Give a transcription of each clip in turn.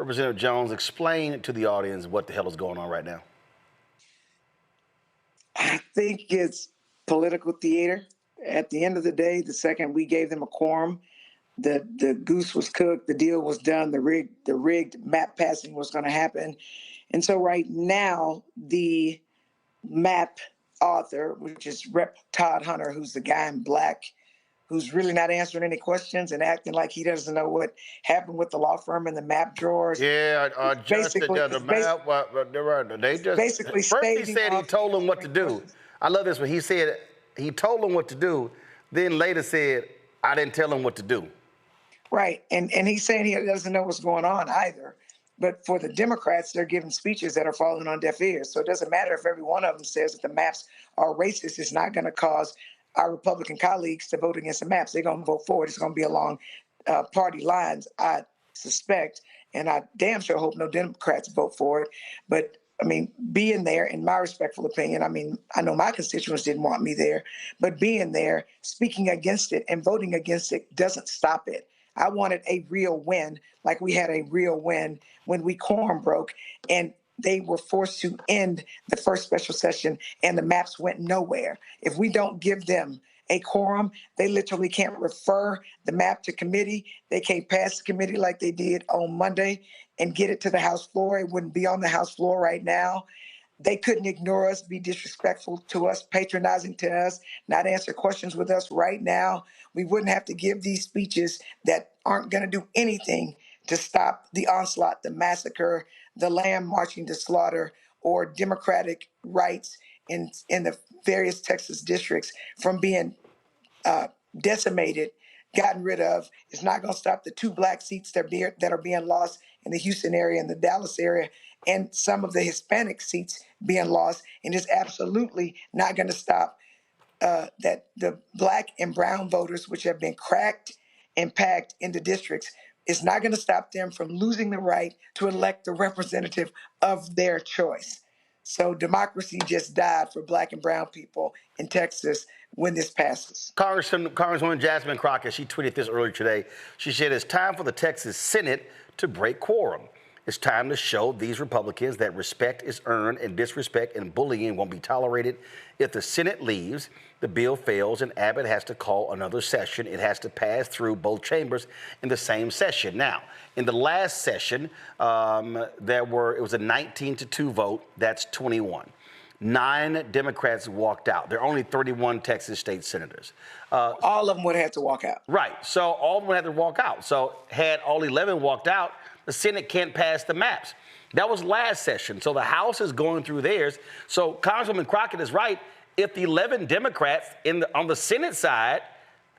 Representative Jones, explain to the audience what the hell is going on right now. I think it's political theater. At the end of the day, the second we gave them a quorum, the goose was cooked, the deal was done, the rigged map passing was going to happen. And so right now, the map author, which is Rep. Todd Hunter, who's the guy in black, who's really not answering any questions and acting like he doesn't know what happened with the law firm and the map drawers. Yeah, just the map. They just basically first he staving said he off told them what to do. questions. I love this one. He said he told them what to do, then later said I didn't tell him what to do. Right, and he's saying he doesn't know what's going on either. But for the Democrats, they're giving speeches that are falling on deaf ears. So it doesn't matter if every one of them says that the maps are racist. It's not going to cause our Republican colleagues to vote against the maps. They're going to vote for it. It's going to be along party lines, I suspect. And I damn sure hope no Democrats vote for it. But, I mean, being there, in my respectful opinion, I mean, I know my constituents didn't want me there. But being there, speaking against it and voting against it doesn't stop it. I wanted a real win, like we had a real win when we quorum broke and they were forced to end the first special session and the maps went nowhere. If we don't give them a quorum, they literally can't refer the map to committee. They can't pass the committee like they did on Monday and get it to the House floor. It wouldn't be on the House floor right now. They couldn't ignore us, be disrespectful to us, patronizing to us, not answer questions with us right now. We wouldn't have to give these speeches that aren't going to do anything to stop the onslaught, the massacre, the lamb marching to slaughter, or democratic rights in the various Texas districts from being decimated, gotten rid of. It's not going to stop the 2 black seats that are being lost in the Houston area and the Dallas area, and some of the Hispanic seats being lost. And it's absolutely not going to stop that the black and brown voters, which have been cracked and packed into districts, it's not going to stop them from losing the right to elect the representative of their choice. So democracy just died for black and brown people in Texas when this passes. Congresswoman Jasmine Crockett, she tweeted this earlier today. She said it's time for the Texas Senate to break quorum. It's time to show these Republicans that respect is earned and disrespect and bullying won't be tolerated. If the Senate leaves, the bill fails and Abbott has to call another session. It has to pass through both chambers in the same session. Now, in the last session, it was a 19-2 vote. That's 21. 9 Democrats walked out. There are only 31 Texas state senators. All of them would have had to walk out. Right. So all of them would have to walk out. So had all 11 walked out, the Senate can't pass the maps. That was last session. So the House is going through theirs. So Congresswoman Crockett is right. If the 11 Democrats on the Senate side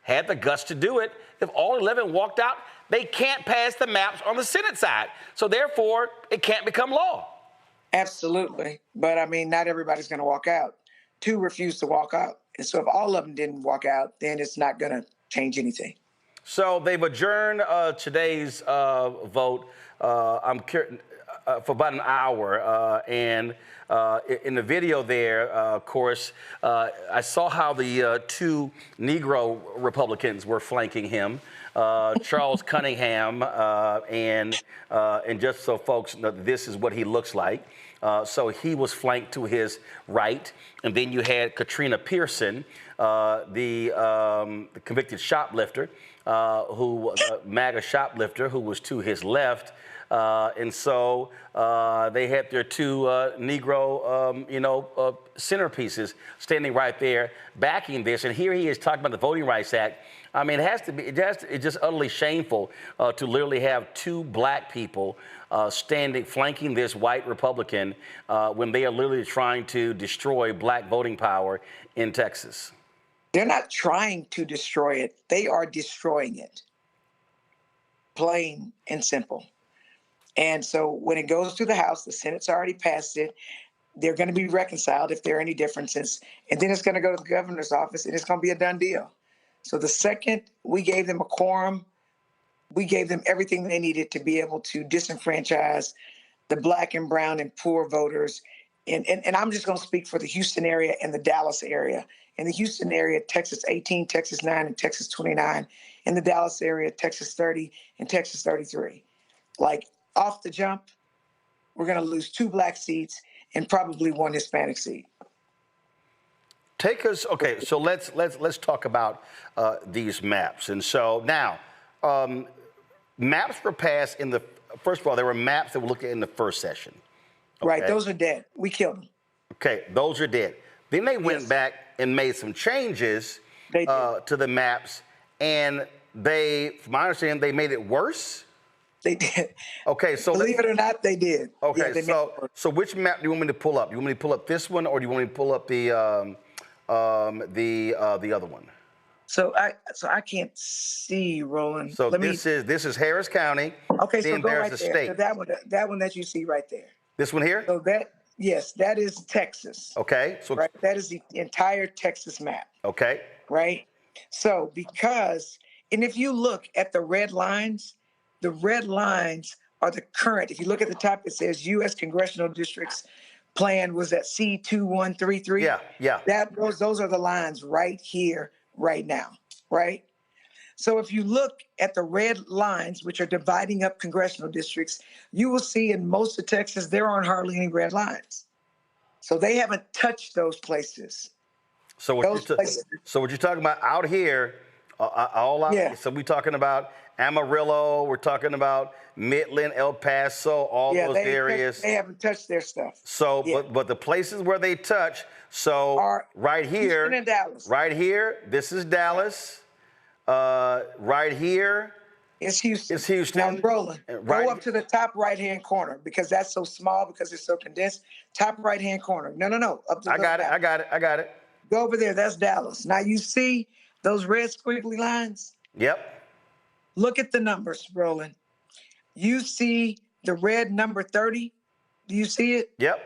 had the guts to do it, if all 11 walked out, they can't pass the maps on the Senate side. So therefore, it can't become law. Absolutely. But I mean, not everybody's going to walk out. 2 refused to walk out. And so if all of them didn't walk out, then it's not going to change anything. So they've adjourned today's vote. I'm curious. For about an hour, and in the video there, of course, I saw how the 2 Negro Republicans were flanking him, Charles Cunningham, and just so folks know, this is what he looks like. So he was flanked to his right, and then you had Katrina Pearson, the convicted shoplifter, MAGA shoplifter, who was to his left. And so they had their 2 Negro, centerpieces standing right there backing this. And here he is talking about the Voting Rights Act. I mean, it's just utterly shameful to literally have 2 black people flanking this white Republican when they are literally trying to destroy black voting power in Texas. They're not trying to destroy it. They are destroying it. Plain and simple. And so when it goes to the House, the Senate's already passed it. They're going to be reconciled if there are any differences. And then it's going to go to the governor's office, and it's going to be a done deal. So the second we gave them a quorum, we gave them everything they needed to be able to disenfranchise the black and brown and poor voters. And I'm just going to speak for the Houston area and the Dallas area. In the Houston area, Texas 18, Texas 9, and Texas 29. In the Dallas area, Texas 30 and Texas 33. Like, off the jump, we're going to lose 2 black seats and probably 1 Hispanic seat. Take us, okay, so let's talk about these maps. And so now, maps were passed in the, first of all, there were maps that were looked at in the first session. Okay? Right, those are dead. We killed them. Okay, those are dead. Then they went Yes. back and made some changes They did. to the maps, and they, from my understanding, they made it worse. They did. Okay, so Believe it or not, they did. okay, Yeah, they made it worse. so which map do you want me to pull up? You want me to pull up this one, or do you want me to pull up the other one? So I can't see, Roland. So this is Harris County. Okay, so then go there's right the there. state. So that one that you see right there. This one here? So yes, that is Texas. Okay, so Right, that is the entire Texas map. okay, Right. So and if you look at the red lines are the current. If you look at the top, it says U.S. Congressional Districts Plan was at C2133. yeah. Those are the lines right here, right now, right? So if you look at the red lines, which are dividing up congressional districts, you will see in most of Texas, there aren't hardly any red lines. So they haven't touched those places. So what you're talking about out here, all out. Yeah. So we're talking about Amarillo. We're talking about Midland, El Paso, all those areas. They haven't touched their stuff. So, Yeah. but the places where they touch. So Are right here, Houston and Dallas. right here, this is Dallas. Right here, It's Houston. it's Houston. Now, Roland, Right. go up to the top right-hand corner because that's so small because it's so condensed. Top right-hand corner. No. Up to I got it. Go over there. That's Dallas. Now you see those red squiggly lines? Yep. Look at the numbers, Roland. You see the red number 30? Do you see it? Yep.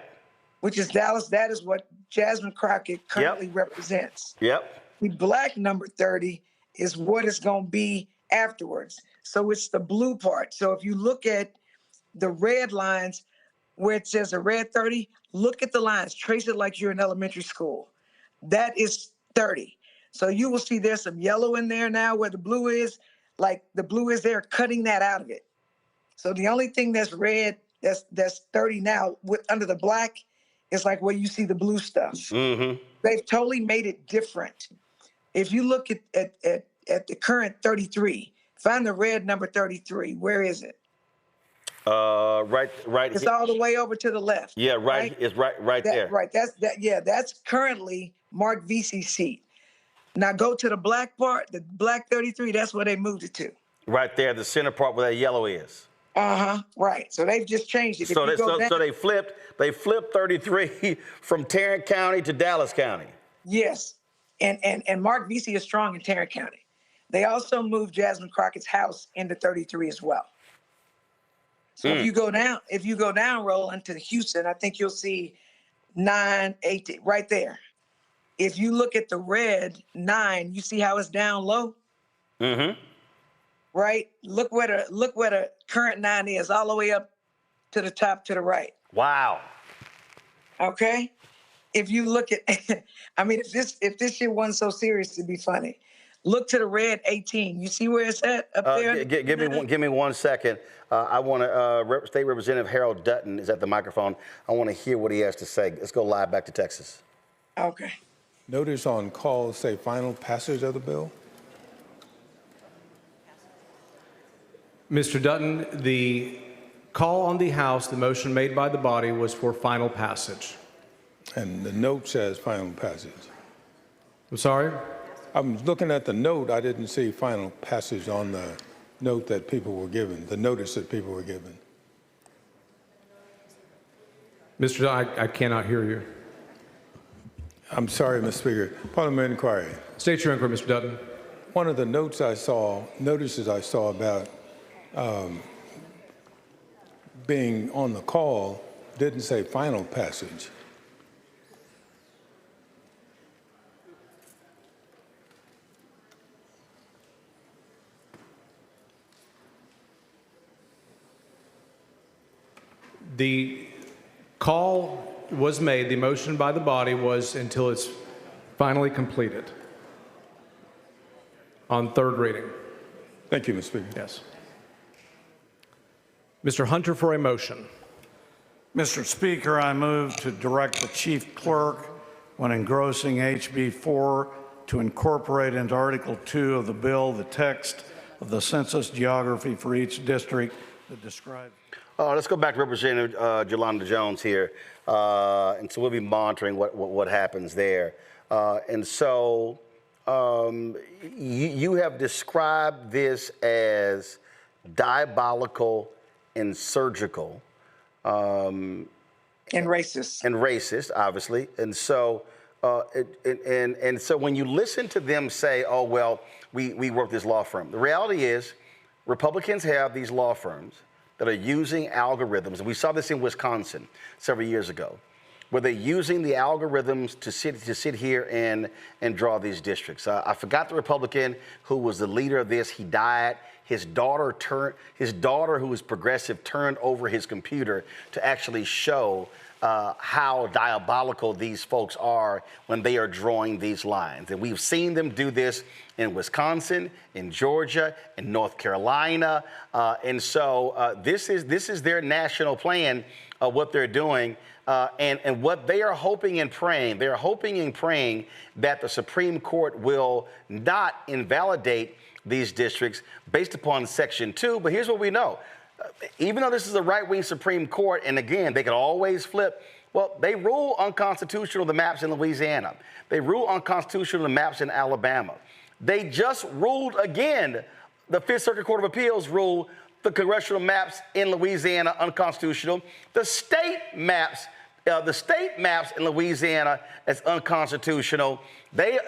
Which is Dallas. That is what Jasmine Crockett currently represents. Yep. The black number 30 is what it's going to be afterwards. So it's the blue part. So if you look at the red lines where it says a red 30, look at the lines, trace it like you're in elementary school. That is 30. So you will see there's some yellow in there now where the blue is, like the blue is there, cutting that out of it. So the only thing that's red, that's 30 now under the black is like where you see the blue stuff. Mm-hmm. They've totally made it different. If you look at the current 33, find the red number 33. Where is it? Right. It's all the way over to the left. Yeah, right. It's right there. Right. That's currently Mark Vesey's seat. Now go to the black part, the black 33. That's where they moved it to. Right there, the center part where that yellow is. Right. So they've just changed it. So they flipped 33 from Tarrant County to Dallas County. Yes. And Mark Vesey is strong in Tarrant County. They also moved Jasmine Crockett's house into 33 as well. So if you go down, Roland, to Houston, I think you'll see 9, 8, right there. If you look at the red 9, you see how it's down low? Mm-hmm. Right? Look where the current 9 is, all the way up to the top to the right. Wow. Okay? If you look at, I mean, if this shit wasn't so serious, it'd be funny. Look to the red 18. You see where it's at up there? Give me 1 second. I want to, State Representative Harold Dutton is at the microphone. I want to hear what he has to say. Let's go live back to Texas. Okay. Notice on call say final passage of the bill. Mr. Dutton, the call on the House, the motion made by the body was for final passage. And the note says final passage. I'm sorry? I'm looking at the note. I didn't see final passage on the note that people were given, the notice that people were given. Mr. Dutton, I cannot hear you. I'm sorry, Mr. Speaker. Parliamentary inquiry. State your inquiry, Mr. Dutton. One of the notices I saw about being on the call didn't say final passage. The call was made, the motion by the body was until it's finally completed on third reading. Thank you, Mr. Speaker. Yes. Mr. Hunter for a motion. Mr. Speaker, I move to direct the chief clerk, when engrossing HB 4, to incorporate into Article 2 of the bill the text of the census geography for each district that describes. Let's go back to Representative Yolanda Jones here. And so we'll be monitoring what happens there. And so you have described this as diabolical and surgical. And racist. And racist, obviously. And so, and so when you listen to them say, oh, well, we work this law firm, the reality is Republicans have these law firms that are using algorithms. And we saw this in Wisconsin several years ago, where they're using the algorithms to sit here and draw these districts. I forgot the Republican who was the leader of this. He died. His daughter, who was progressive, turned over his computer to actually show how diabolical these folks are when they are drawing these lines. And we've seen them do this in Wisconsin, in Georgia, in North Carolina. And so this is their national plan of what they're doing. And what they are hoping and praying, they're hoping and praying that the Supreme Court will not invalidate these districts based upon Section 2. But here's what we know. Even though this is a right-wing Supreme Court, and again, they could always flip, well, they rule unconstitutional the maps in Louisiana. They rule unconstitutional the maps in Alabama. They just ruled again, the Fifth Circuit Court of Appeals ruled the congressional maps in Louisiana unconstitutional. The state maps in Louisiana as unconstitutional.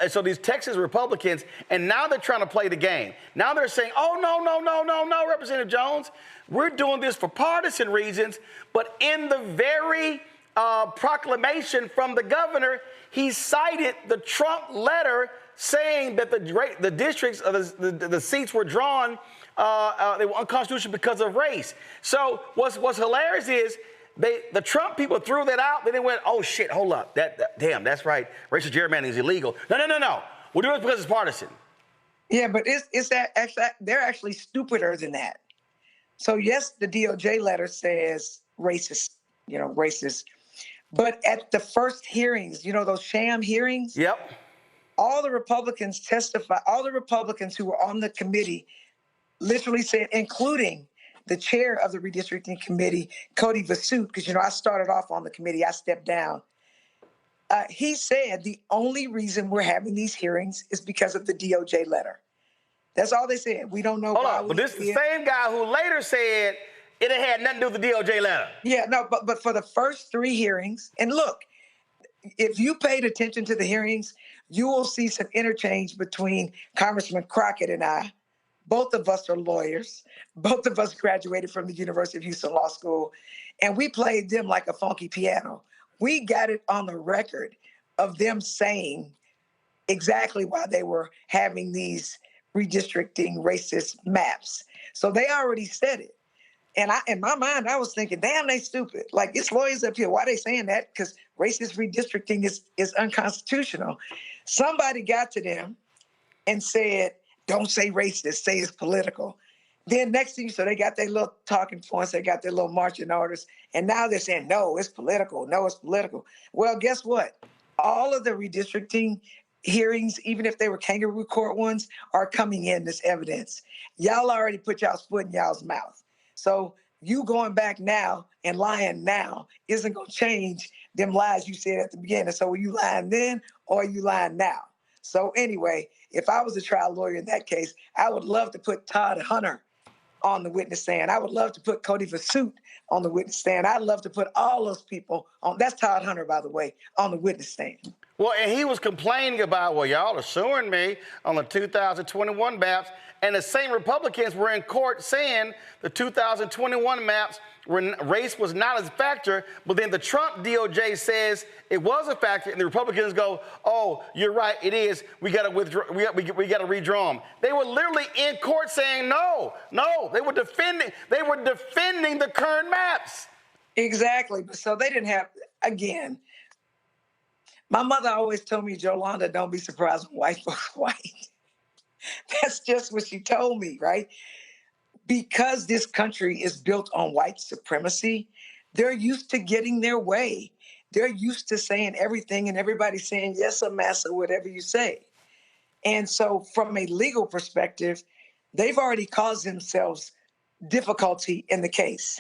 So these Texas Republicans, and now they're trying to play the game. Now they're saying, oh, no, Representative Jones, we're doing this for partisan reasons. But in the very proclamation from the governor, he cited the Trump letter saying that the districts, the seats were drawn, they were unconstitutional because of race. So what's hilarious is the Trump people threw that out. Then they went, oh, shit, hold up. Damn, that's right. Racial gerrymandering is illegal. No. We're doing it because it's partisan. Yeah, but it's that they're actually stupider than that. So, yes, the DOJ letter says racist. But at the first hearings, those sham hearings? Yep. All the Republicans testified, all the Republicans who were on the committee literally said, including the chair of the redistricting committee, Cody Vasut, because, I started off on the committee, I stepped down. He said the only reason we're having these hearings is because of the DOJ letter. That's all they said. We don't know why. But this is the same guy who later said it had nothing to do with the DOJ letter. Yeah, no, but for the first 3 hearings, and look, if you paid attention to the hearings, you will see some interchange between Congressman Crockett and I. Both of us are lawyers. Both of us graduated from the University of Houston Law School, and we played them like a funky piano. We got it on the record of them saying exactly why they were having these redistricting racist maps. So they already said it. And in my mind, I was thinking, damn, they stupid. Like, it's lawyers up here. Why are they saying that? Because racist redistricting is unconstitutional. Somebody got to them and said, don't say racist, say it's political. Then next thing, so they got their little talking points, they got their little marching orders, and now they're saying, no, it's political. No, it's political. Well, guess what? All of the redistricting hearings, even if they were kangaroo court ones, are coming in as evidence. Y'all already put y'all's foot in y'all's mouth. So you going back now and lying now isn't going to change them lies you said at the beginning. So were you lying then or are you lying now? So anyway, if I was a trial lawyer in that case, I would love to put Todd Hunter on the witness stand. I would love to put Cody Vasut on the witness stand. I'd love to put all those people on. That's Todd Hunter, by the way, on the witness stand. Well, and he was complaining about, well, y'all are suing me on the 2021 maps. And the same Republicans were in court saying the 2021 maps race was not a factor, but then the Trump DOJ says it was a factor, and the Republicans go, "Oh, you're right, it is. We got to withdraw. We got to redraw them." They were literally in court saying, "No." They were defending. They were defending the current maps. Exactly. So they didn't have. Again, my mother always told me, "Yolanda, don't be surprised when white folks white." That's just what she told me, right? because this country is built on white supremacy, they're used to getting their way. They're used to saying everything and everybody saying, yes, massa, whatever you say. And so from a legal perspective, they've already caused themselves difficulty in the case,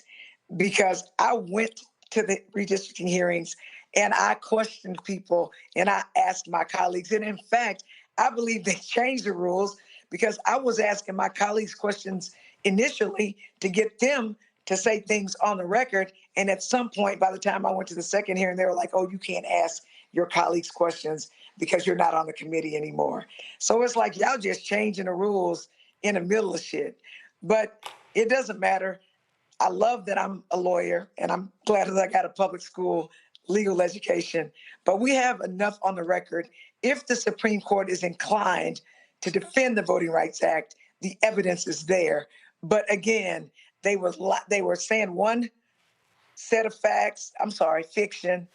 because I went to the redistricting hearings and I questioned people and I asked my colleagues. And in fact, I believe they changed the rules, because I was asking my colleagues questions initially to get them to say things on the record. And at some point, by the time I went to the second hearing, they were like, oh, you can't ask your colleagues questions because you're not on the committee anymore. So it's like y'all just changing the rules in the middle of shit. But it doesn't matter. I love that I'm a lawyer, and I'm glad that I got a public school legal education. But we have enough on the record. If the Supreme Court is inclined to defend the Voting Rights Act, the evidence is there. But again, they were saying one set of facts, fiction,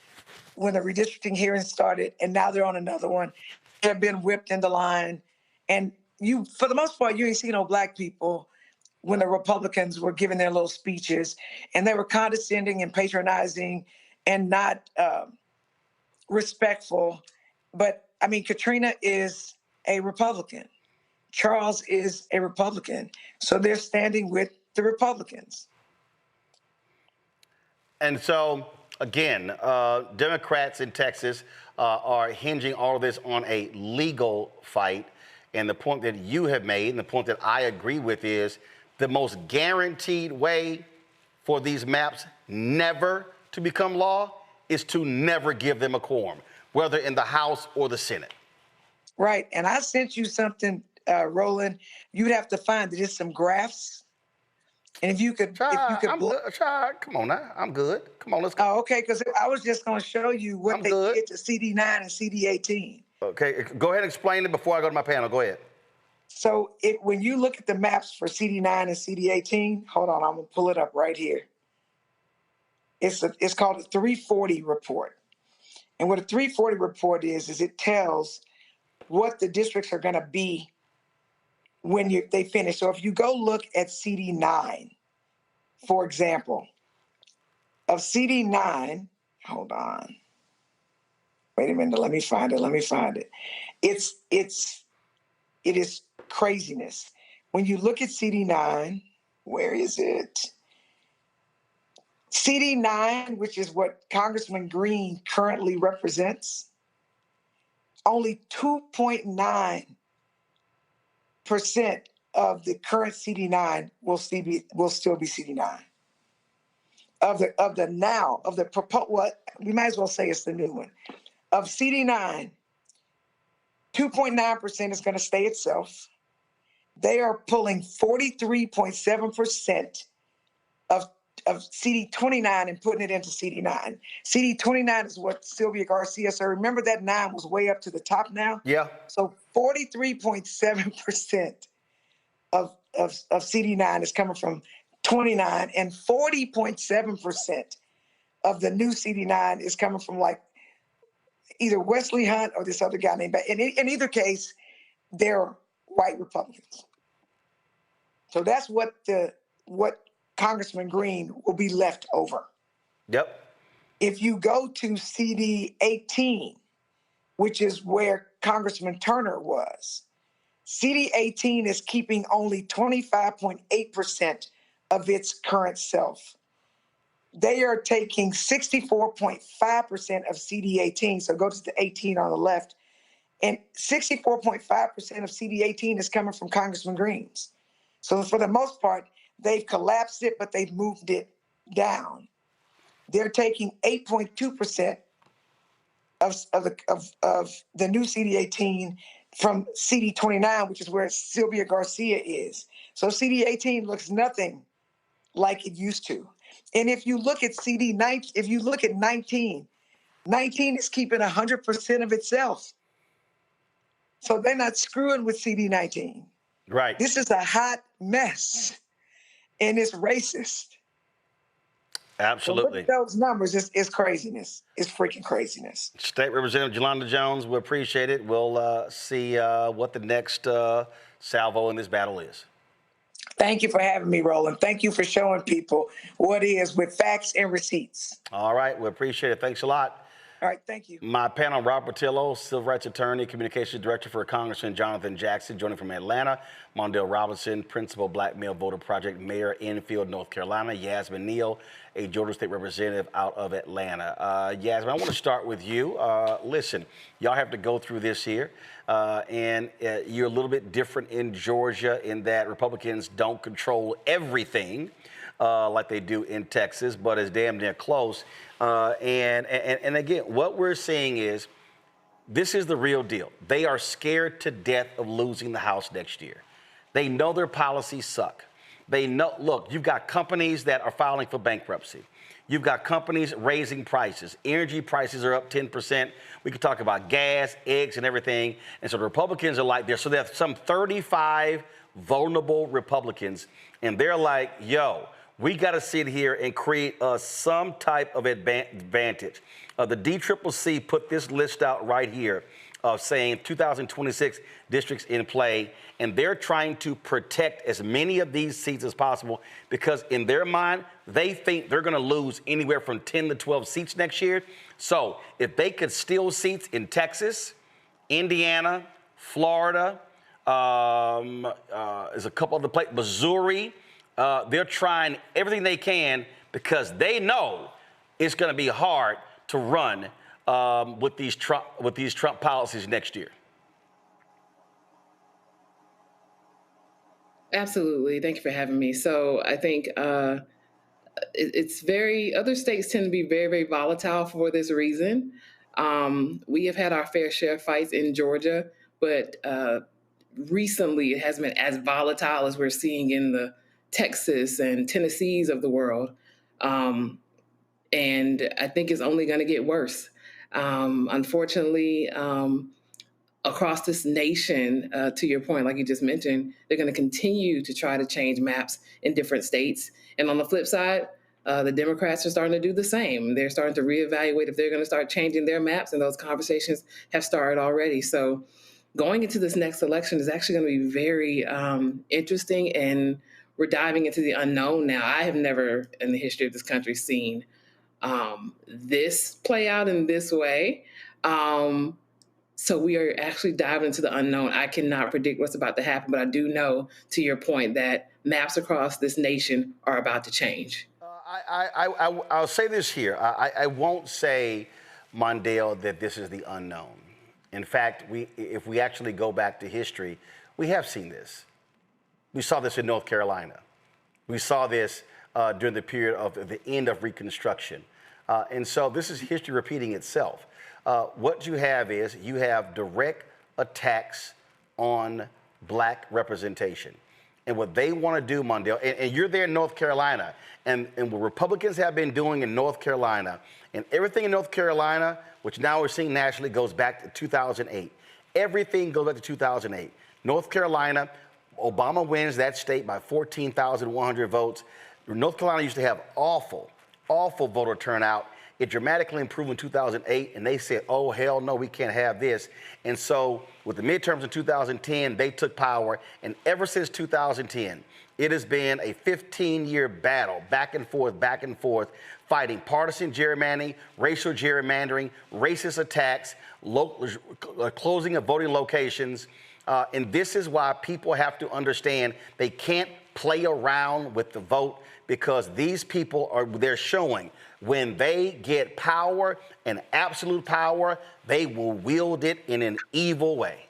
when the redistricting hearing started, and now they're on another one. They've been whipped into line. And you, for the most part, you ain't seen no black people when the Republicans were giving their little speeches, and they were condescending and patronizing and not respectful. But I mean, Katrina is a Republican. Charles is a Republican. So they're standing with the Republicans. And so, again, Democrats in Texas are hinging all of this on a legal fight. And the point that you have made, and the point that I agree with, is the most guaranteed way for these maps never to become law is to never give them a quorum, whether in the House or the Senate. Right. And I sent you something, Roland. You'd have to find it. It's some graphs. And if you could, I'm good. Come on now. I'm good. Come on, let's go. Oh, okay. Because I was just going to show you what I'm they good. did to CD9 and CD18. Okay, go ahead and explain it before I go to my panel. Go ahead. So when you look at the maps for CD9 and CD18, hold on, I'm going to pull it up right here. It's called a 340 report. And what a 340 report is it tells what the districts are going to be when they finish. So if you go look at CD9, for example, of CD9, hold on. Wait a minute, let me find it. It is craziness. When you look at CD9, where is it? CD9, which is what Congressman Green currently represents, only 2.9% of the current CD9 will still be CD9. We might as well say it's the new one. Of CD9, 2.9% is going to stay itself. They are pulling 43.7% of CD29 and putting it into CD9. CD29 is what Sylvia Garcia said. Remember that 9 was way up to the top now? Yeah. So 43.7% of CD9 is coming from 29, and 40.7% of the new CD9 is coming from like either Wesley Hunt or this other guy named. In either case, they're white Republicans. So that's what Congressman Green will be left over. Yep. If you go to CD 18, which is where Congressman Turner was, CD 18 is keeping only 25.8% of its current self. They are taking 64.5% of CD 18. So go to the 18 on the left. And 64.5% of CD 18 is coming from Congressman Green's. So for the most part, they've collapsed it, but they've moved it down. They're taking 8.2% of the new CD 18 from CD 29, which is where Sylvia Garcia is. So CD 18 looks nothing like it used to. And if you look at CD 19, if you look at 19 is keeping 100% of itself. So they're not screwing with CD 19. Right. This is a hot mess, and it's racist. Absolutely. So look at those numbers. It's craziness. It's freaking craziness. State Representative Jolanda Jones, we appreciate it. We'll see what the next salvo in this battle is. Thank you for having me, Roland. Thank you for showing people what is with facts and receipts. All right, we appreciate it. Thanks a lot. All right, thank you. My panel, Rob Portillo, Civil Rights Attorney, Communications Director for Congressman Jonathan Jackson, joining from Atlanta. Mondale Robinson, Principal Black Male Voter Project, Mayor, Enfield, North Carolina. Yasmin Neal, a Georgia State Representative out of Atlanta. Yasmin, I want to start with you. Listen, y'all have to go through this here, and you're a little bit different in Georgia in that Republicans don't control everything like they do in Texas, but it's damn near close. And again, what we're seeing is this is the real deal. They are scared to death of losing the House next year. They know their policies suck. They know, look, you've got companies that are filing for bankruptcy. You've got companies raising prices. Energy prices are up 10%. We could talk about gas, eggs, and everything. And so the Republicans are like, so there's some 35 vulnerable Republicans, and they're like, yo, we got to sit here and create some type of advantage. The DCCC put this list out right here of saying 2026 districts in play, and they're trying to protect as many of these seats as possible because in their mind, they think they're going to lose anywhere from 10 to 12 seats next year. So if they could steal seats in Texas, Indiana, Florida, there's a couple other places, Missouri, they're trying everything they can because they know it's going to be hard to run with these Trump policies next year. Absolutely. Thank you for having me. So I think other states tend to be very, very volatile for this reason. We have had our fair share of fights in Georgia, but recently it hasn't been as volatile as we're seeing in the Texas and Tennessees of the world. And I think it's only going to get worse. Unfortunately, across this nation, to your point, like you just mentioned, they're going to continue to try to change maps in different states. And on the flip side, the Democrats are starting to do the same. They're starting to reevaluate if they're going to start changing their maps, and those conversations have started already. So going into this next election is actually going to be very interesting, and we're diving into the unknown now. I have never in the history of this country seen this play out in this way. So we are actually diving into the unknown. I cannot predict what's about to happen, but I do know, to your point, that maps across this nation are about to change. I'll say this here. I won't say, Mondale, that this is the unknown. In fact, if we actually go back to history, we have seen this. We saw this in North Carolina. We saw this during the period of the end of Reconstruction. And so this is history repeating itself. What you have is you have direct attacks on black representation. And what they want to do, Mondale, and you're there in North Carolina, and what Republicans have been doing in North Carolina, and everything in North Carolina, which now we're seeing nationally, goes back to 2008. Everything goes back to 2008. North Carolina, Obama wins that state by 14,100 votes. North Carolina used to have awful voter turnout. It dramatically improved in 2008, and they said, oh, hell no, we can't have this. And so with the midterms in 2010, they took power, and ever since 2010, it has been a 15-year battle, back and forth, fighting partisan gerrymandering, racial gerrymandering, racist attacks, closing of voting locations. And this is why people have to understand they can't play around with the vote, because these people they're showing when they get power and absolute power, they will wield it in an evil way.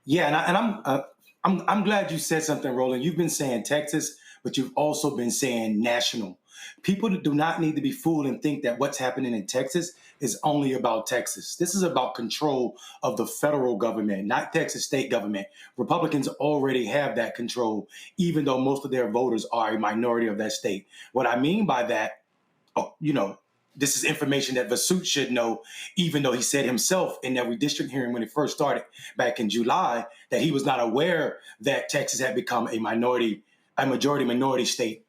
Yeah, and I'm glad you said something, Roland. You've been saying Texas, but you've also been saying national. People do not need to be fooled and think that what's happening in Texas is only about Texas. This is about control of the federal government, not Texas state government. Republicans already have that control, even though most of their voters are a minority of that state. What I mean by that, this is information that Vasut should know, even though he said himself in that redistricting hearing when it first started back in July, that he was not aware that Texas had become a majority minority state.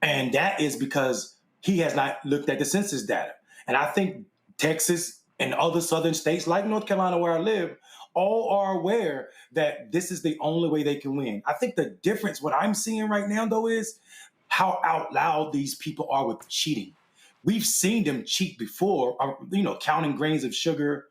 And that is because he has not looked at the census data. And I think Texas and other southern states like North Carolina, where I live, all are aware that this is the only way they can win. I think the difference, what I'm seeing right now, though, is how out loud these people are with cheating. We've seen them cheat before, counting grains of sugar,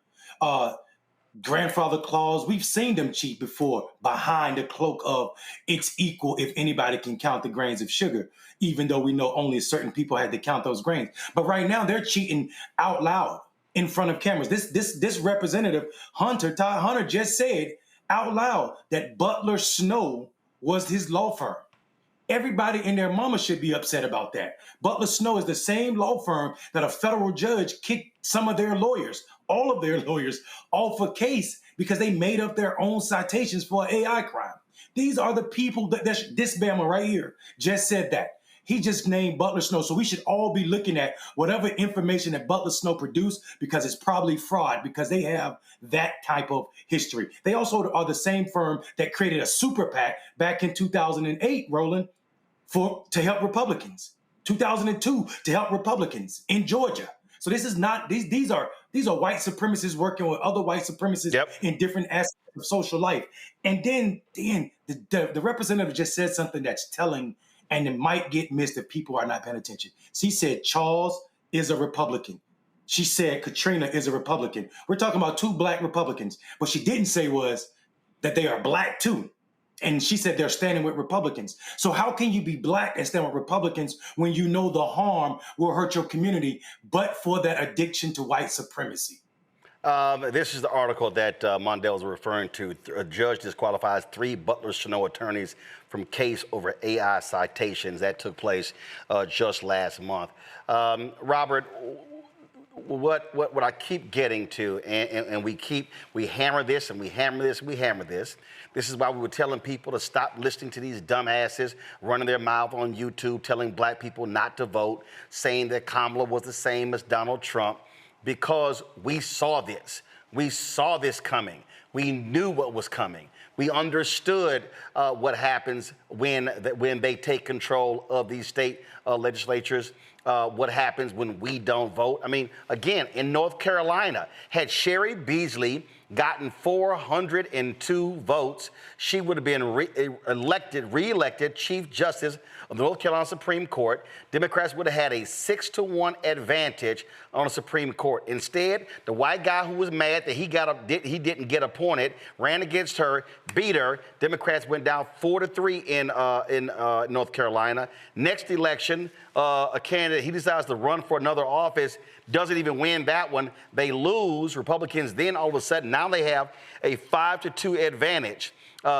grandfather clause. We've seen them cheat before behind the cloak of it's equal if anybody can count the grains of sugar, even though we know only certain people had to count those grains. But right now they're cheating out loud in front of cameras. This representative, Todd Hunter, just said out loud that Butler Snow was his law firm. Everybody and their mama should be upset about that. Butler Snow is the same law firm that a federal judge kicked some of their lawyers, all of their lawyers, off a case because they made up their own citations for an AI crime. These are the people this Bama right here just said that. He just named Butler Snow. So we should all be looking at whatever information that Butler Snow produced because it's probably fraud because they have that type of history. They also are the same firm that created a super PAC back in 2008, Roland, to help Republicans, 2002 to help Republicans in Georgia. So this is not these are white supremacists working with other white supremacists in different aspects of social life. And then the representative just said something that's telling, and it might get missed if people are not paying attention. She said Charles is a Republican. She said Katrina is a Republican. We're talking about two black Republicans. What she didn't say was that they are black too. And she said they're standing with Republicans. So how can you be black and stand with Republicans when you know the harm will hurt your community, but for that addiction to white supremacy? This is the article that Mondale is referring to. A judge disqualifies 3 Butler Snow attorneys from case over AI citations. That took place just last month. Robert, what I keep getting to, and we hammer this and we hammer this and we hammer this. This is why we were telling people to stop listening to these dumbasses running their mouth on YouTube, telling black people not to vote, saying that Kamala was the same as Donald Trump, because we saw this. We saw this coming. We knew what was coming. We understood what happens when they take control of these state legislatures. What happens when we don't vote. I mean, again, in North Carolina, had Sherry Beasley gotten 402 votes, she would have been re-elected Chief Justice of the North Carolina Supreme Court. Democrats would have had a 6-to-1 advantage on the Supreme Court. Instead, the white guy who was mad that he didn't get appointed ran against her, beat her. Democrats went down 4-3 in North Carolina. Next election, a candidate, he decides to run for another office, doesn't even win that one. They lose. Republicans then all of a sudden, now they have a 5-2 advantage.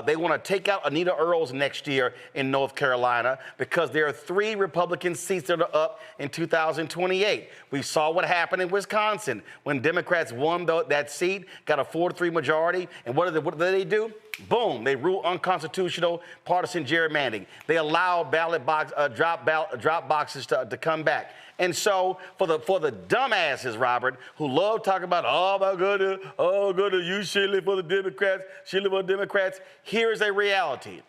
They want to take out Anita Earls next year in North Carolina because there are 3 Republican seats that are up in 2028. We saw what happened in Wisconsin when Democrats won that seat, got a 4-3 majority. And what did they do? Boom, they rule unconstitutional partisan gerrymandering. They allow drop boxes to come back. And so for the dumbasses, Robert, who love talking about, oh my goodness, you shilling for the Democrats, here's a reality.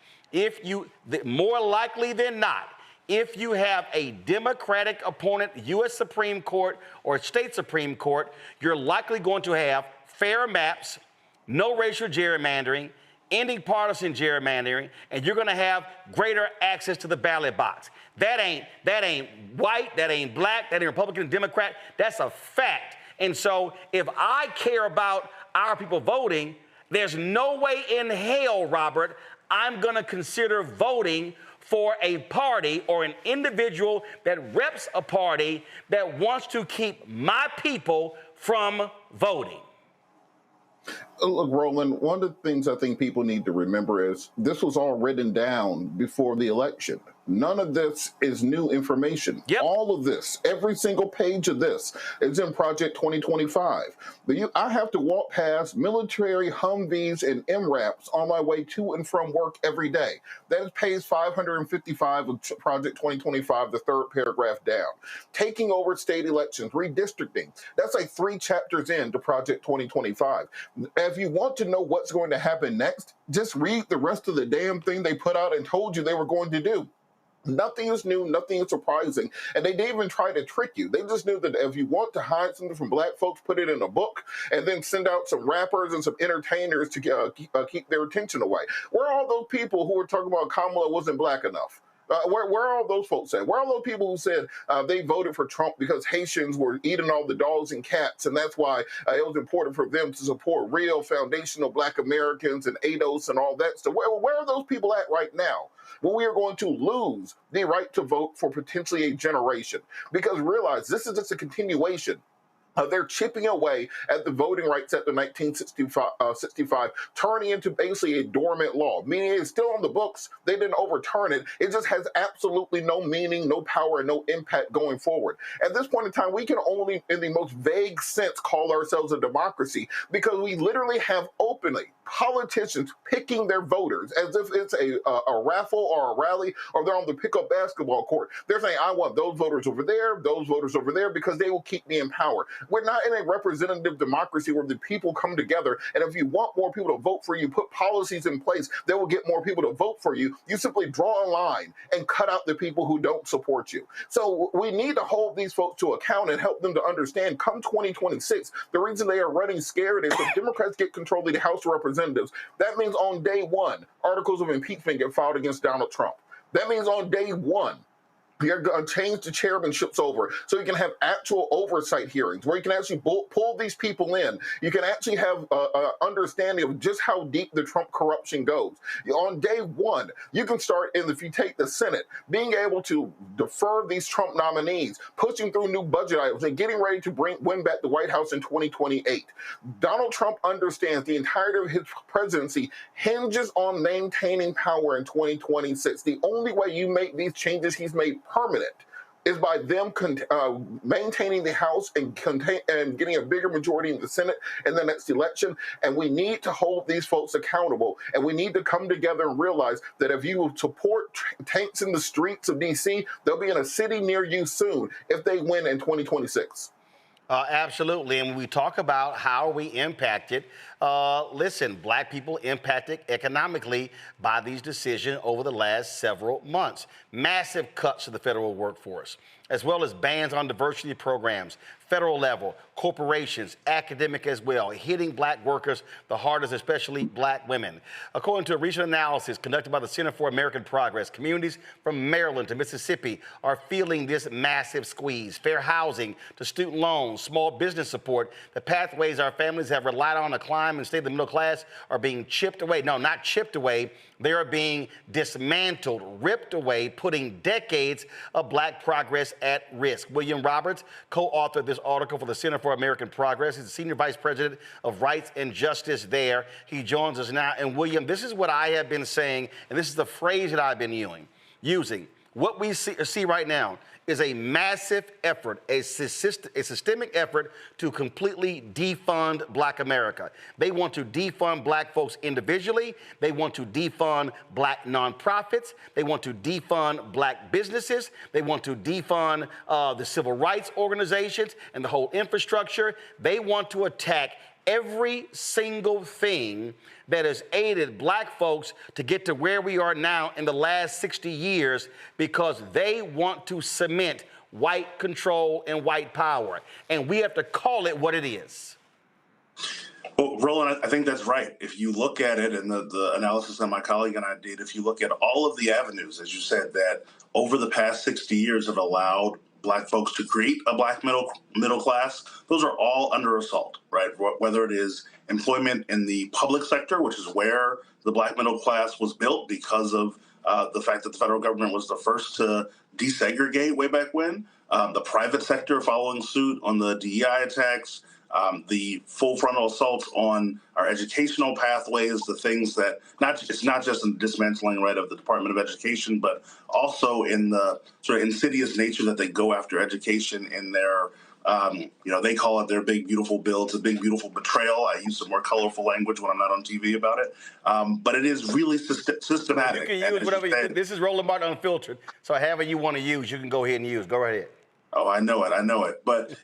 More likely than not, if you have a Democratic opponent, U.S. Supreme Court or state Supreme Court, you're likely going to have fair maps, no racial gerrymandering, ending partisan gerrymandering, and you're going to have greater access to the ballot box. That ain't white, that ain't black, that ain't Republican, Democrat. That's a fact. And so if I care about our people voting, there's no way in hell, Robert, I'm going to consider voting for a party or an individual that reps a party that wants to keep my people from voting. Look, Roland, one of the things I think people need to remember is this was all written down before the election. None of this is new information. Yep. All of this, every single page of this is in Project 2025. I have to walk past military Humvees and MRAPs on my way to and from work every day. That is page 555 of Project 2025, the 3rd paragraph down. Taking over state elections, redistricting. That's like 3 chapters into Project 2025. If you want to know what's going to happen next, just read the rest of the damn thing they put out and told you they were going to do. Nothing is new, nothing is surprising. And they didn't even try to trick you. They just knew that if you want to hide something from black folks, put it in a book and then send out some rappers and some entertainers to keep their attention away. Where are all those people who were talking about Kamala wasn't black enough? Where are all those folks at? Where are all those people who said they voted for Trump because Haitians were eating all the dogs and cats, and that's why it was important for them to support real foundational black Americans and ADOS and all that stuff? Where are those people at right now? Well, we are going to lose the right to vote for potentially a generation, because realize this is just a continuation. They're chipping away at the voting rights Act of 1965, turning into basically a dormant law, meaning it's still on the books. They didn't overturn it. It just has absolutely no meaning, no power, and no impact going forward. At this point in time, we can only, in the most vague sense, call ourselves a democracy, because we literally have openly politicians picking their voters as if it's a raffle or a rally, or they're on the pickup basketball court. They're saying, I want those voters over there, because they will keep me in power. We're not in a representative democracy where the people come together, and if you want more people to vote for you, put policies in place that will get more people to vote for you. You simply draw a line and cut out the people who don't support you. So we need to hold these folks to account and help them to understand, come 2026, the reason they are running scared is if Democrats get control of the House of Representatives, that means on day one, articles of impeachment get filed against Donald Trump. That means on day one, you're going to change the chairmanships over so you can have actual oversight hearings where you can actually pull these people in. You can actually have an understanding of just how deep the Trump corruption goes. On day one, you can start, if you take the Senate, being able to defer these Trump nominees, pushing through new budget items, and getting ready to win back the White House in 2028. Donald Trump understands the entirety of his presidency hinges on maintaining power in 2026. The only way you make these changes he's made permanent is by them maintaining the House and getting a bigger majority in the Senate in the next election. And we need to hold these folks accountable. And we need to come together and realize that if you support tanks in the streets of D.C., they'll be in a city near you soon if they win in 2026. Absolutely. And when we talk about how we impacted, listen, black people impacted economically by these decisions over the last several months. Massive cuts to the federal workforce, as well as bans on diversity programs, federal level, corporations, academic as well, hitting black workers the hardest, especially black women. According to a recent analysis conducted by the Center for American Progress, communities from Maryland to Mississippi are feeling this massive squeeze. Fair housing to student loans, small business support, the pathways our families have relied on to climb and stay in the middle class are being chipped away. No, not chipped away. They are being dismantled, ripped away, putting decades of black progress at risk. William Roberts co-authored this article for the Center for American Progress. He's the Senior Vice President of Rights and Justice there. He joins us now. And William, this is what I have been saying, and this is the phrase that I've been using. What we see right now is a massive effort, a systemic effort to completely defund black America. They want to defund black folks individually. They want to defund black nonprofits. They want to defund black businesses. They want to defund the civil rights organizations and the whole infrastructure. They want to attack every single thing that has aided black folks to get to where we are now in the last 60 years, because they want to cement white control and white power. And we have to call it what it is. Well, Roland, I think that's right. If you look at it, and the analysis that my colleague and I did, if you look at all of the avenues, as you said, that over the past 60 years have allowed black folks to create a black middle class, those are all under assault, right? Whether it is employment in the public sector, which is where the black middle class was built because of the fact that the federal government was the first to desegregate way back when, the private sector following suit on the DEI attacks, the full frontal assaults on our educational pathways, the things that it's not just in dismantling, right, of the Department of Education, but also in the sort of insidious nature that they go after education in their, they call it their big, beautiful bill. It's a big, beautiful betrayal. I use some more colorful language when I'm not on TV about it. But it is really systematic. You can use whatever you think. This is Roland Martin Unfiltered. So however you want to use, you can go ahead and use. Go right ahead. Oh, I know it. But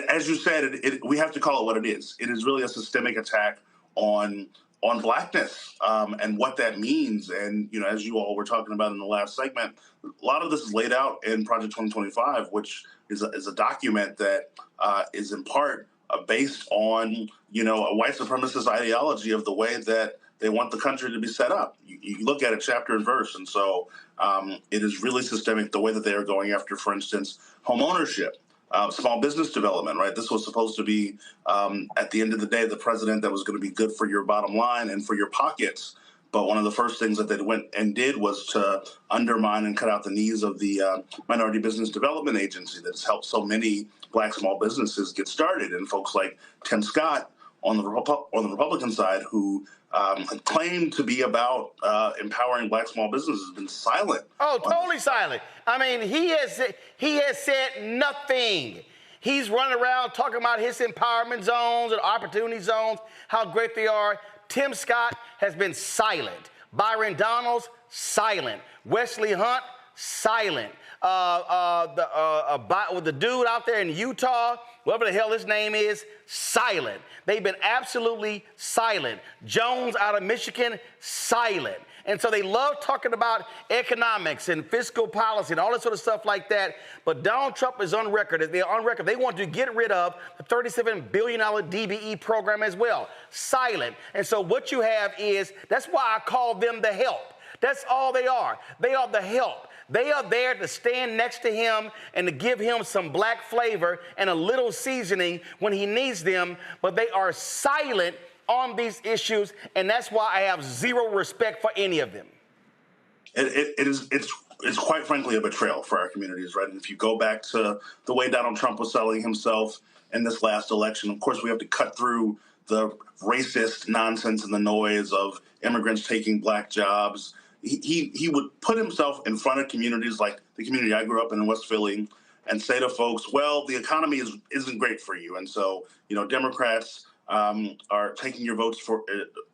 as you said, we have to call it what it is. It is really a systemic attack on on blackness and what that means. And, you know, as you all were talking about in the last segment, a lot of this is laid out in Project 2025, which is a document that is in part based on, you know, a white supremacist ideology of the way that they want the country to be set up. You look at it chapter and verse. And so it is really systemic the way that they are going after, for instance, home ownership. Small business development, right? This was supposed to be, at the end of the day, the president that was going to be good for your bottom line and for your pockets. But one of the first things that they went and did was to undermine and cut out the knees of the Minority Business Development Agency that has helped so many Black small businesses get started. And folks like Tim Scott on the Republican side, who claimed to be about empowering Black small businesses, has been silent. Oh, totally silent. I mean, he has said nothing. He's running around talking about his empowerment zones and opportunity zones, how great they are. Tim Scott has been silent. Byron Donalds, silent. Wesley Hunt, silent. The dude out there in Utah, whatever the hell his name is, silent. They've been absolutely silent. Jones out of Michigan, silent. And so they love talking about economics and fiscal policy and all that sort of stuff like that. But Donald Trump is on record. They're on record. They want to get rid of the $37 billion DBE program as well. Silent. And so what you have is, that's why I call them the help. That's all they are. They are the help. They are there to stand next to him and to give him some Black flavor and a little seasoning when he needs them, but they are silent on these issues, and that's why I have zero respect for any of them. It's quite frankly a betrayal for our communities, right? And if you go back to the way Donald Trump was selling himself in this last election, of course we have to cut through the racist nonsense and the noise of immigrants taking Black jobs. He would put himself in front of communities like the community I grew up in West Philly and say to folks, well, the economy isn't great for you. And so, you know, Democrats are taking your votes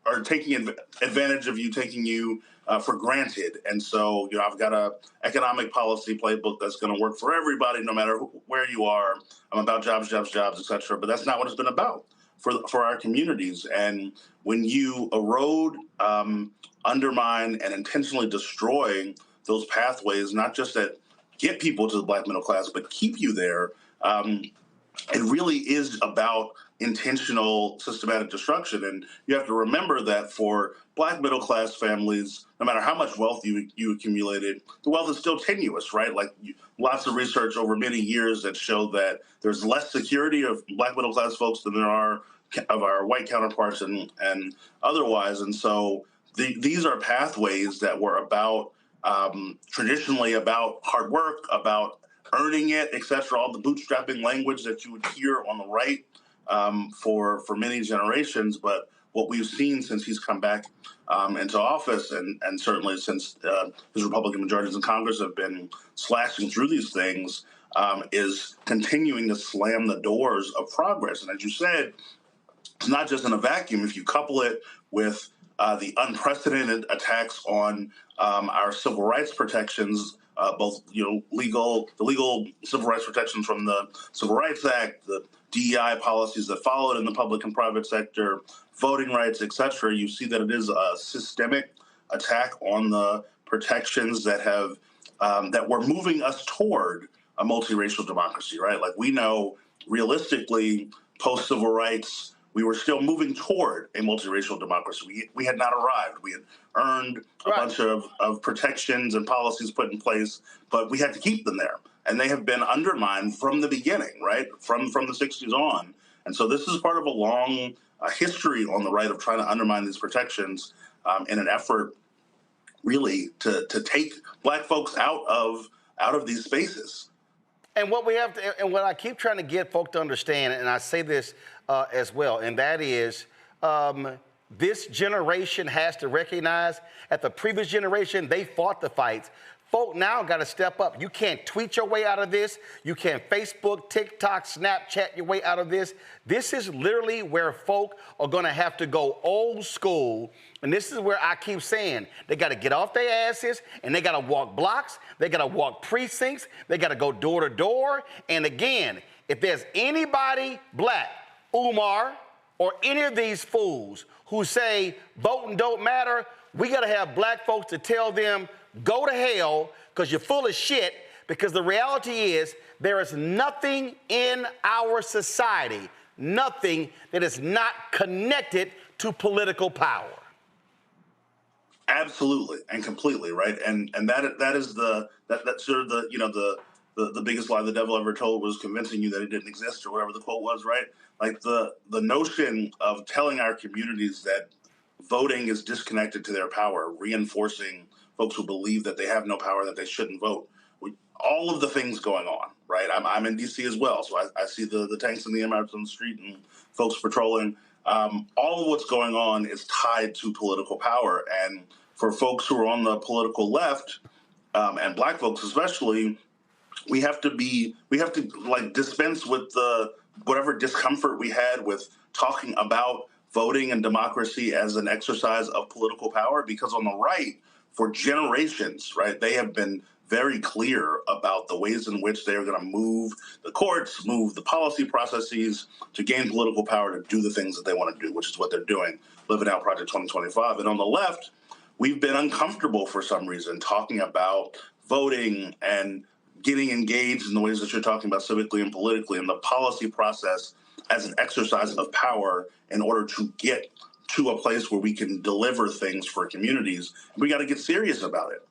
are taking advantage of you, taking you for granted. And so, you know, I've got a economic policy playbook that's going to work for everybody, no matter where you are. I'm about jobs, et cetera. But that's not what it's been about for our communities. And when you erode, undermine, and intentionally destroy those pathways, not just that get people to the Black middle class, but keep you there, it really is about intentional systematic destruction. And you have to remember that for Black middle class families, no matter how much wealth you accumulated, the wealth is still tenuous, right? Like lots of research over many years that show that there's less security of Black middle class folks than there are of our white counterparts and otherwise. And so these are pathways that were about traditionally about hard work, about earning it, et cetera, all the bootstrapping language that you would hear on the right for many generations. But what we've seen since he's come back into office, and certainly since his Republican majorities in Congress have been slashing through these things, is continuing to slam the doors of progress. And as you said, it's not just in a vacuum. If you couple it with the unprecedented attacks on our civil rights protections, both the legal civil rights protections from the Civil Rights Act, the DEI policies that followed in the public and private sector, voting rights, et cetera, you see that it is a systemic attack on the protections that have that were moving us toward a multiracial democracy, right? Like we know realistically, post-civil rights, we were still moving toward a multiracial democracy. We had not arrived. We had earned a bunch of protections and policies put in place, but we had to keep them there. And they have been undermined from the beginning, right? From the 60s on. And so this is part of a long history on the right of trying to undermine these protections in an effort really to take Black folks out of these spaces. And what we have to, and what I keep trying to get folk to understand, and I say this as well, and that is this generation has to recognize that the previous generation, they fought the fights. Folk now got to step up. You can't tweet your way out of this. You can't Facebook, TikTok, Snapchat your way out of this. This is literally where folk are going to have to go old school. And this is where I keep saying they got to get off their asses and they got to walk blocks. They got to walk precincts. They got to go door to door. And again, if there's anybody Black, Umar, or any of these fools who say voting don't matter, we got to have black folks to tell them, go to hell because you're full of shit, because the reality is there is nothing in our society, nothing that is not connected to political power. Absolutely and completely, right? And that is that's sort of the biggest lie the devil ever told was convincing you that it didn't exist, or whatever the quote was, right? Like the notion of telling our communities that voting is disconnected to their power, reinforcing folks who believe that they have no power, that they shouldn't vote. All of the things going on, right? I'm in DC as well, so I see the tanks and the MRs on the street and folks patrolling. All of what's going on is tied to political power, and for folks who are on the political left, and black folks especially, we have to like dispense with the whatever discomfort we had with talking about voting and democracy as an exercise of political power, because on the right, for generations, right, they have been very clear about the ways in which they are going to move the courts, move the policy processes to gain political power to do the things that they want to do, which is what they're doing, living out Project 2025. And on the left, we've been uncomfortable for some reason talking about voting and getting engaged in the ways that you're talking about civically and politically, and the policy process as an exercise of power in order to get to a place where we can deliver things for communities. We got to get serious about it.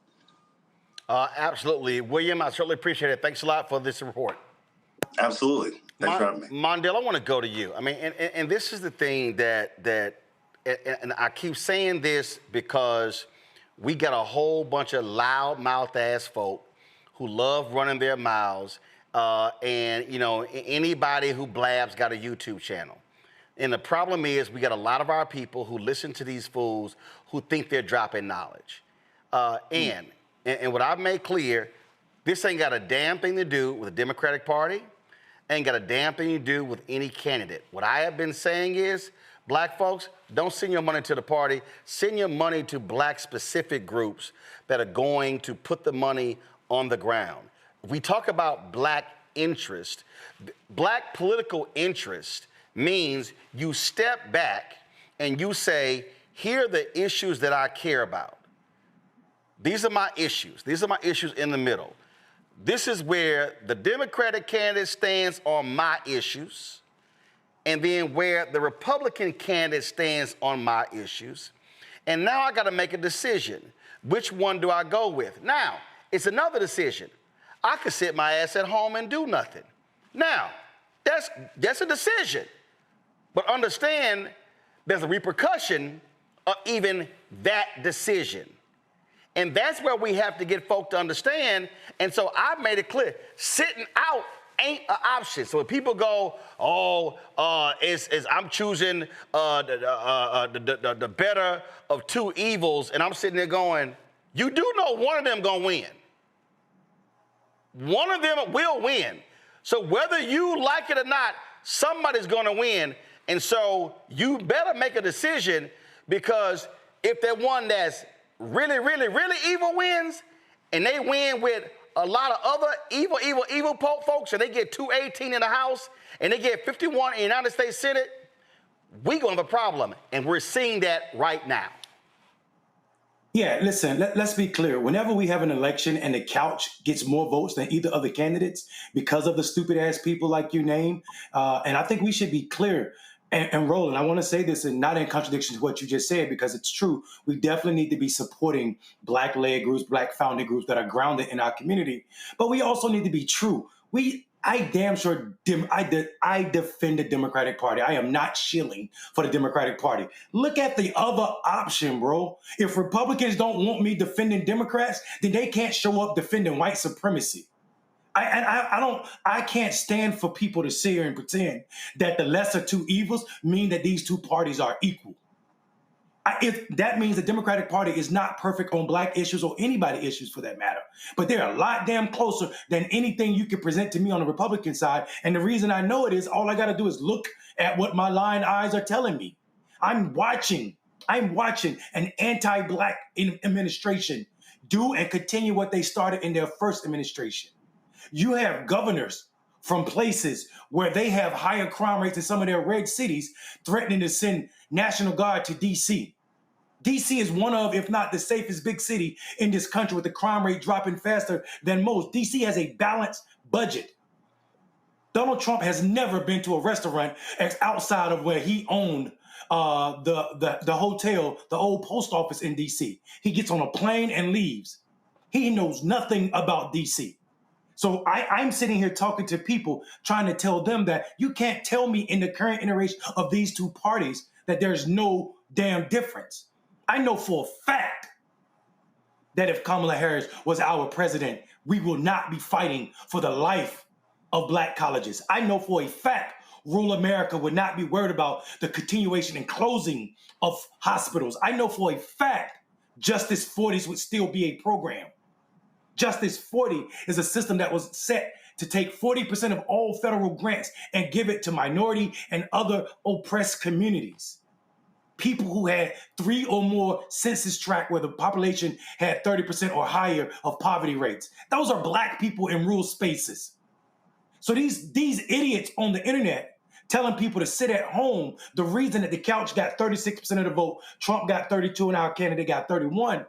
Absolutely. William, I certainly appreciate it. Thanks a lot for this report. Absolutely. Thanks for having me. Mondale, I want to go to you. I mean, and this is the thing that and I keep saying this because we got a whole bunch of loud-mouthed ass folk who love running their mouths, and, you know, anybody who blabs got a YouTube channel. And the problem is we got a lot of our people who listen to these fools who think they're dropping knowledge. And what I've made clear, this ain't got a damn thing to do with the Democratic Party, ain't got a damn thing to do with any candidate. What I have been saying is, black folks, don't send your money to the party, send your money to black specific groups that are going to put the money on the ground. We talk about black interest. Black political interest means you step back and you say, here are the issues that I care about. These are my issues. These are my issues in the middle. This is where the Democratic candidate stands on my issues, and then where the Republican candidate stands on my issues. And now I got to make a decision. Which one do I go with? Now, it's another decision. I could sit my ass at home and do nothing. Now, that's a decision. But understand there's a repercussion of even that decision. And that's where we have to get folk to understand. And so I've made it clear, sitting out ain't an option. So when people go, I'm choosing the better of two evils, and I'm sitting there going, you do know one of them gonna win. One of them will win. So whether you like it or not, somebody's gonna win. And so you better make a decision, because if that one that's really, really, really evil wins, and they win with a lot of other evil folks, and they get 218 in the House, and they get 51 in the United States Senate, we're gonna have a problem. And we're seeing that right now. Yeah, listen, let's be clear. Whenever we have an election and the couch gets more votes than either of the candidates because of the stupid ass people like you name, and I think we should be clear. And Roland, I want to say this, and not in contradiction to what you just said, because it's true. We definitely need to be supporting Black-led groups, Black-founded groups that are grounded in our community. But we also need to be true. I defend the Democratic Party. I am not shilling for the Democratic Party. Look at the other option, bro. If Republicans don't want me defending Democrats, then they can't show up defending white supremacy. I can't stand for people to sit here and pretend that the lesser two evils mean that these two parties are equal. If that means the Democratic Party is not perfect on black issues or anybody issues for that matter, but they're a lot damn closer than anything you can present to me on the Republican side. And the reason I know it is all I got to do is look at what my lying eyes are telling me. I'm watching an anti-black administration do and continue what they started in their first administration. You have governors from places where they have higher crime rates in some of their red cities, threatening to send National Guard to DC. DC is one of, if not the safest big city in this country, with the crime rate dropping faster than most. DC has a balanced budget. Donald Trump has never been to a restaurant outside of where he owned the hotel, the old post office in DC. He gets on a plane and leaves. He knows nothing about DC. So I'm sitting here talking to people, trying to tell them that you can't tell me in the current iteration of these two parties that there's no damn difference. I know for a fact that if Kamala Harris was our president, we will not be fighting for the life of Black colleges. I know for a fact rural America would not be worried about the continuation and closing of hospitals. I know for a fact Justice 40s would still be a program. Justice 40 is a system that was set to take 40% of all federal grants and give it to minority and other oppressed communities. People who had 3 or more census tracts where the population had 30% or higher of poverty rates. Those are Black people in rural spaces. So these idiots on the internet telling people to sit at home, the reason that the couch got 36% of the vote, Trump got 32 and our candidate got 31,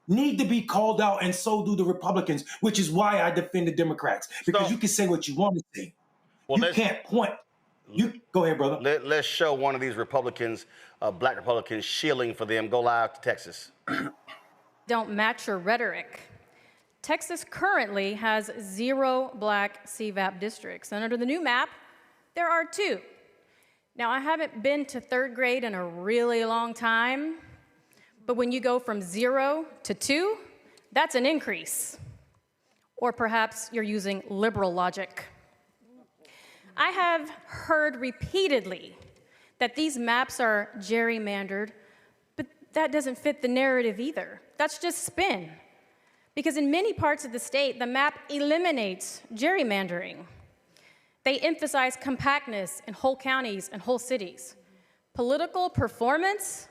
need to be called out, and so do the Republicans, which is why I defend the Democrats. Because you can say what you want to say. Well, you can't point. Go ahead, brother. Let's show one of these Republicans, Black Republicans, shilling for them. Go live to Texas. Don't match your rhetoric. Texas currently has 0 Black CVAP districts, and under the new map, there are 2. Now, I haven't been to 3rd grade in a really long time, but when you go from 0 to 2, that's an increase. Or perhaps you're using liberal logic. I have heard repeatedly that these maps are gerrymandered, but that doesn't fit the narrative either. That's just spin. Because in many parts of the state, the map eliminates gerrymandering. They emphasize compactness in whole counties and whole cities. Political performance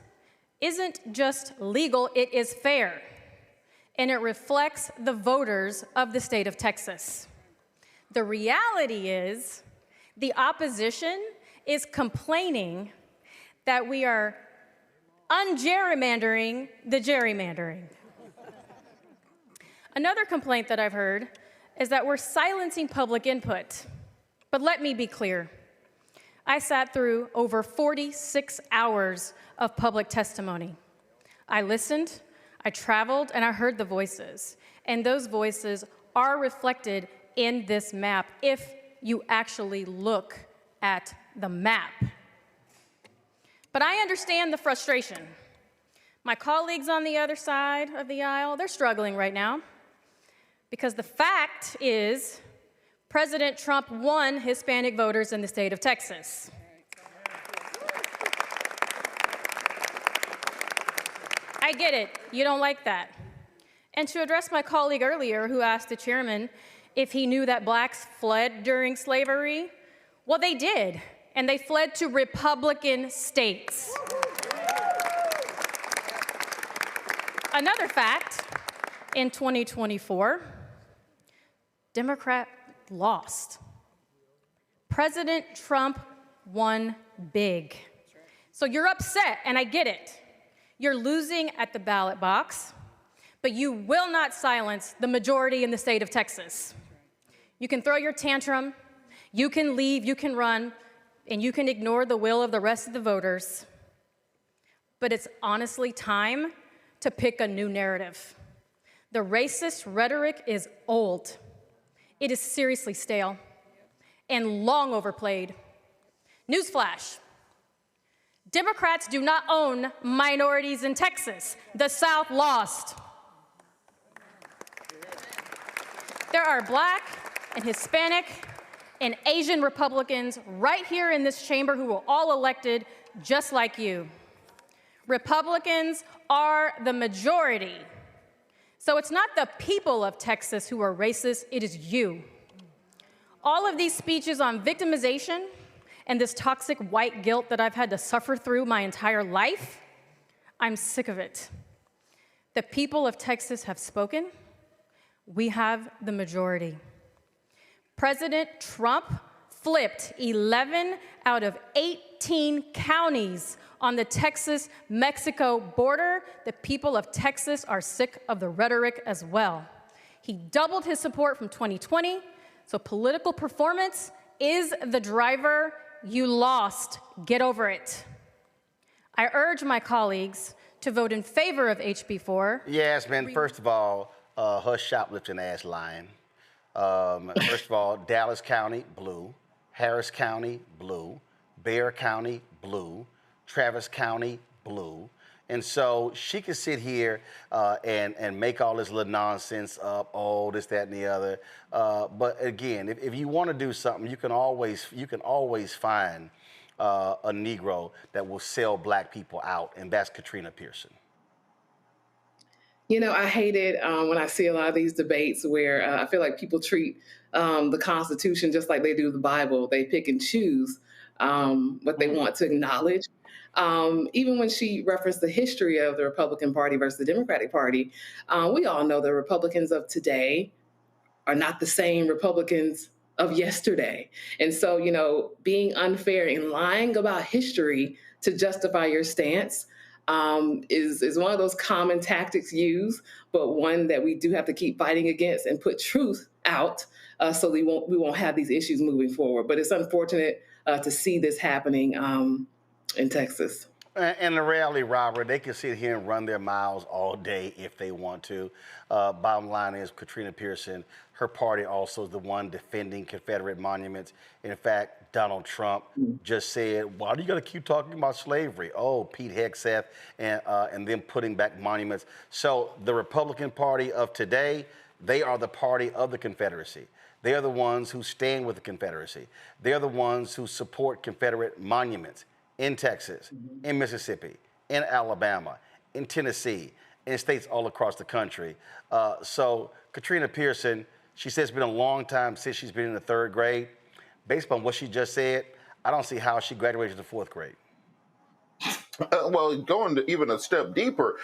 isn't just legal, it is fair. And it reflects the voters of the state of Texas. The reality is, the opposition is complaining that we are ungerrymandering the gerrymandering. Another complaint that I've heard is that we're silencing public input. But let me be clear. I sat through over 46 hours of public testimony. I listened, I traveled, and I heard the voices. And those voices are reflected in this map if you actually look at the map. But I understand the frustration. My colleagues on the other side of the aisle, they're struggling right now. Because the fact is, President Trump won Hispanic voters in the state of Texas. I get it, you don't like that. And to address my colleague earlier who asked the chairman if he knew that Blacks fled during slavery, well, they did, and they fled to Republican states. Another fact, in 2024, Democrat lost. President Trump won big. So you're upset, and I get it. You're losing at the ballot box, but you will not silence the majority in the state of Texas. You can throw your tantrum, you can leave, you can run, and you can ignore the will of the rest of the voters. But it's honestly time to pick a new narrative. The racist rhetoric is old. It is seriously stale and long overplayed. Newsflash. Democrats do not own minorities in Texas. The South lost. There are Black and Hispanic and Asian Republicans right here in this chamber who were all elected just like you. Republicans are the majority. So it's not the people of Texas who are racist, it is you. All of these speeches on victimization and this toxic white guilt that I've had to suffer through my entire life, I'm sick of it. The people of Texas have spoken. We have the majority. President Trump flipped 11 out of 18 counties on the Texas-Mexico border. The people of Texas are sick of the rhetoric as well. He doubled his support from 2020, so political performance is the driver. You lost. Get over it. I urge my colleagues to vote in favor of HB4. Yasmin, first of all, her shoplifting ass lying. First of all, Dallas County, blue. Harris County, blue. Bexar County, blue. Travis County, blue. And so she can sit here and make all this little nonsense up, oh, this, that, and the other. But again, if you want to do something, you can always find a Negro that will sell black people out, and that's Katrina Pearson. You know, I hate it when I see a lot of these debates where I feel like people treat the Constitution just like they do the Bible. They pick and choose what they want to acknowledge. Even when she referenced the history of the Republican Party versus the Democratic Party, we all know the Republicans of today are not the same Republicans of yesterday. And so, you know, being unfair and lying about history to justify your stance is one of those common tactics used, but one that we do have to keep fighting against and put truth out so we won't have these issues moving forward. But it's unfortunate to see this happening in Texas. And the reality, Robert, they can sit here and run their mouths all day if they want to. Bottom line is Katrina Pearson, her party also is the one defending Confederate monuments. In fact, Donald Trump just said, why do you got to keep talking about slavery? Oh, Pete Hegseth and them putting back monuments. So the Republican Party of today, they are the party of the Confederacy. They are the ones who stand with the Confederacy. They are the ones who support Confederate monuments in Texas, in Mississippi, in Alabama, in Tennessee, in states all across the country. So Katrina Pearson, she says it's been a long time since she's been in the third grade. Based on what she just said, I don't see how she graduated to the fourth grade. Well, going to even a step deeper,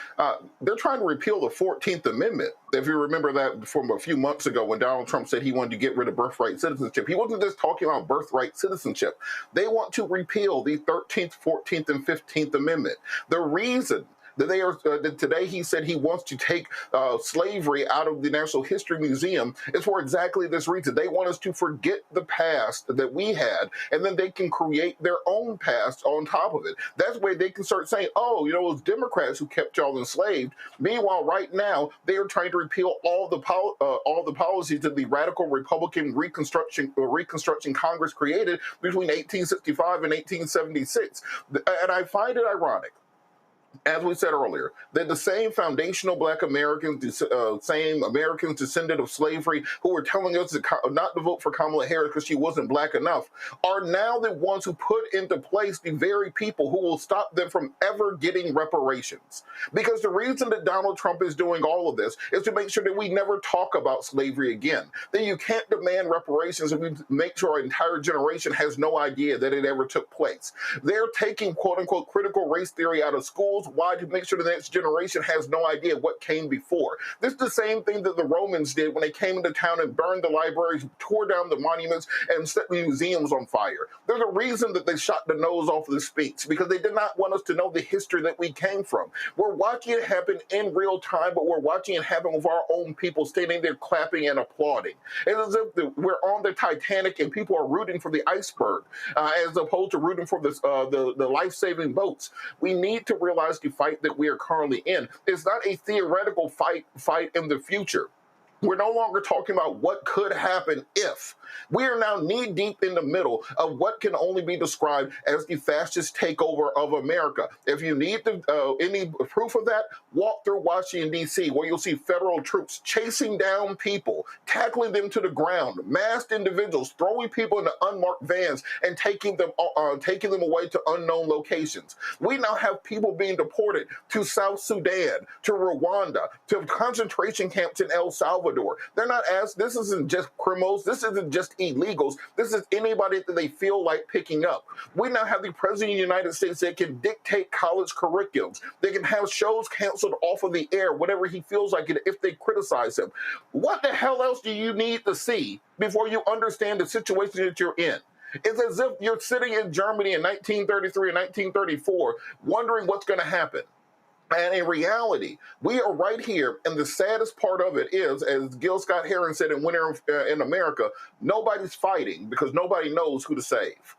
they're trying to repeal the 14th Amendment. If you remember that from a few months ago when Donald Trump said he wanted to get rid of birthright citizenship, he wasn't just talking about birthright citizenship. They want to repeal the 13th, 14th, and 15th Amendment. The reason that they are today he said he wants to take slavery out of the National History Museum is for exactly this reason. They want us to forget the past that we had, and then they can create their own past on top of it. That's where they can start saying, oh, you know, it was Democrats who kept y'all enslaved. Meanwhile, right now, they are trying to repeal all the policies that the radical Republican Reconstruction Congress created between 1865 and 1876. And I find it ironic, as we said earlier, that the same foundational Black Americans, same Americans descended of slavery who were telling us not to vote for Kamala Harris because she wasn't Black enough, are now the ones who put into place the very people who will stop them from ever getting reparations. Because the reason that Donald Trump is doing all of this is to make sure that we never talk about slavery again. Then you can't demand reparations if you make sure an entire generation has no idea that it ever took place. They're taking quote-unquote critical race theory out of schools. Why? To make sure the next generation has no idea what came before. This is the same thing that the Romans did when they came into town and burned the libraries, tore down the monuments, and set the museums on fire. There's a reason that they shot the nose off of the Sphinx, because they did not want us to know the history that we came from. We're watching it happen in real time, but we're watching it happen with our own people standing there clapping and applauding. It's as if we're on the Titanic and people are rooting for the iceberg, as opposed to rooting for the life-saving boats. We need to realize the fight that we are currently in is not a theoretical fight in the future. We're no longer talking about what could happen if. We are now knee-deep in the middle of what can only be described as the fascist takeover of America. If you need any proof of that, walk through Washington, D.C., where you'll see federal troops chasing down people, tackling them to the ground, masked individuals, throwing people into unmarked vans and taking them away to unknown locations. We now have people being deported to South Sudan, to Rwanda, to concentration camps in El Salvador. They're not this isn't just criminals. This isn't just just illegals. This is anybody that they feel like picking up. We now have the president of the United States that can dictate college curriculums. They can have shows canceled off of the air, whatever he feels like it, if they criticize him. What the hell else do you need to see before you understand the situation that you're in? It's as if you're sitting in Germany in 1933 and 1934 wondering what's going to happen. And in reality, we are right here, and the saddest part of it is, as Gil Scott-Heron said in Winter in America, nobody's fighting because nobody knows who to save.